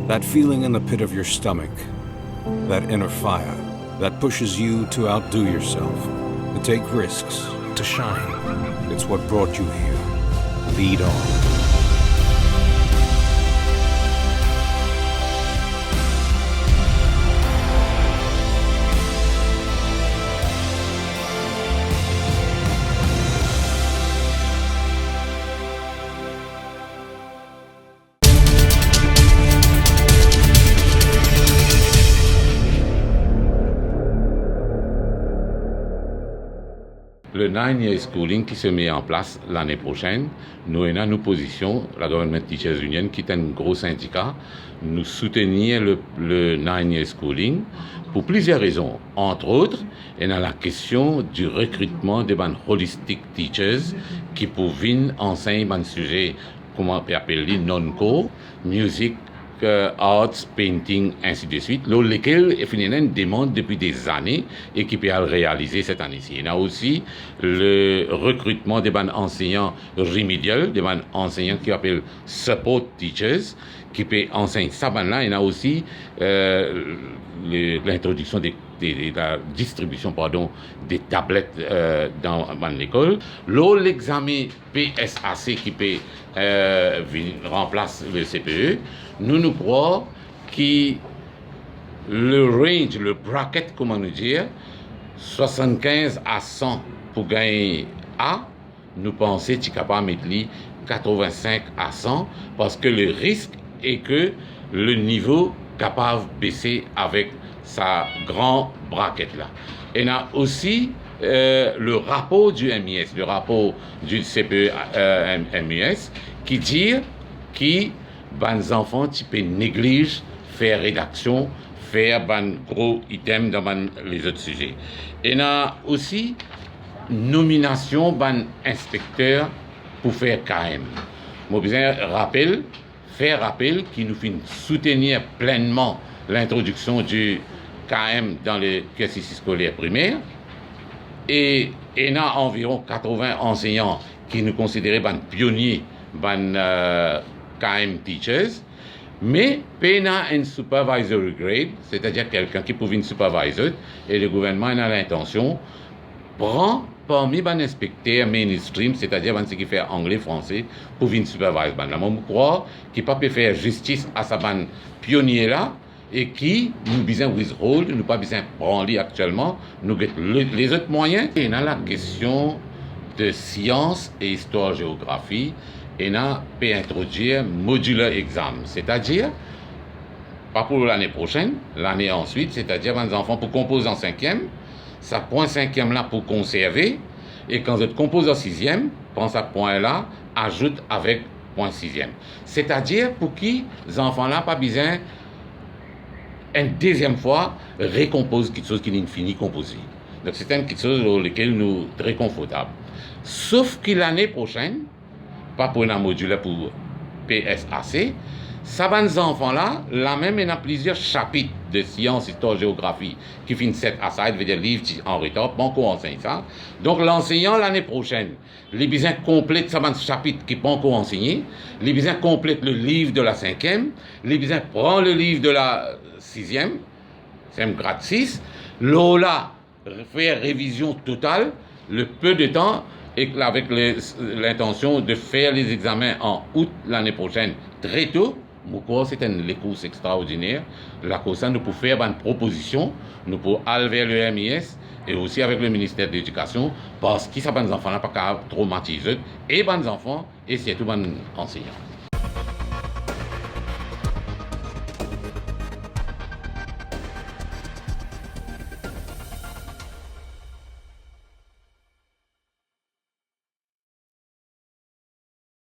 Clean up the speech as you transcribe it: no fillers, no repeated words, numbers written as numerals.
That feeling in the pit of your stomach, that inner fire that pushes you to outdo yourself, to take risks, to shine. It's what brought you here. Lead on. Le 9-year schooling qui se met en place l'année prochaine, nous position, la Government Teachers Union, qui est un gros syndicat, nous soutenir le 9-year schooling pour plusieurs raisons. Entre autres, il y a la question du recrutement des holistic teachers qui peuvent enseigner un sujet, comment on peut appeler non-core, musique, arts, painting, ainsi de suite, lesquels finalement demandent depuis des années et qui peuvent réaliser cette année-ci. Il y a aussi le recrutement des enseignants remedial, des enseignants qui appellent support teachers, qui peuvent enseigner ça. Là, il y a aussi l'introduction la distribution des tablettes dans l'école. L'examen PSAC qui peut remplacer le CPE, nous croyons que le range, le bracket, comment nous dire, 75 à 100 pour gagner A, nous pensons qu'il est capable de mettre 85 à 100 parce que le risque est que le niveau capable de baisser avec sa grand bracket là. Et il y a aussi le rapport du MIS, le rapport du CPE MIS qui dit que les enfants qui peuvent négliger faire rédaction, faire gros items dans les autres sujets. Et il y a aussi nomination d'inspecteurs pour faire KM. Moi, besoin faire rappel qui nous fait soutenir pleinement l'introduction du KM dans les cursus scolaires primaires. Et il y a environ 80 enseignants qui nous considèrent pionniers, KM teachers, mais il y a un supervisory grade, c'est-à-dire quelqu'un qui peut une supervisor, et le gouvernement a l'intention prend parmi les inspecteurs mainstream, c'est-à-dire ceux qui font anglais, français, pour venir superviser. Je crois qu'il ne peut pas faire justice à ces pionniers-là et qui nous besoin withhold, nous pas besoin prendre actuellement, nous les autres moyens. Il y a la question de sciences et histoire-géographie, et on peut introduire modular exam, c'est-à-dire, pas pour l'année prochaine, l'année ensuite, c'est-à-dire les enfants pour composer en 5e, ça prend 5e là pour conserver, et quand vous composez en 6e, prend ce point-là, ajoute avec point 6e. C'est-à-dire pour qui les enfants-là pas besoin une deuxième fois récompose quelque chose qui n'est fini composé. Donc c'est quelque chose dans lequel nous sommes très confortables. Sauf que l'année prochaine, pas pour un module pour PSAC, ça va les enfants-là, là même il y a plusieurs chapitres de sciences, histoire, géographie qui finissent 7 aside, veut dire livres en retard, pas encore enseigné ça. Donc l'enseignant l'année prochaine, les besoins complètent ça chapitre qui pas encore enseigné, les besoins complètent le livre de la 5e, les besoins prend le livre de la 6e, c'est grade 6, là, faire révision totale, le peu de temps, et avec l'intention de faire les examens en août l'année prochaine très tôt. C'est une course extraordinaire. La cause nous pouvons faire une proposition, nous pouvons aller vers le MIS et aussi avec le ministère de l'Éducation parce que ça les enfants n'ont pas traumatiser et les enfants et surtout les enseignants.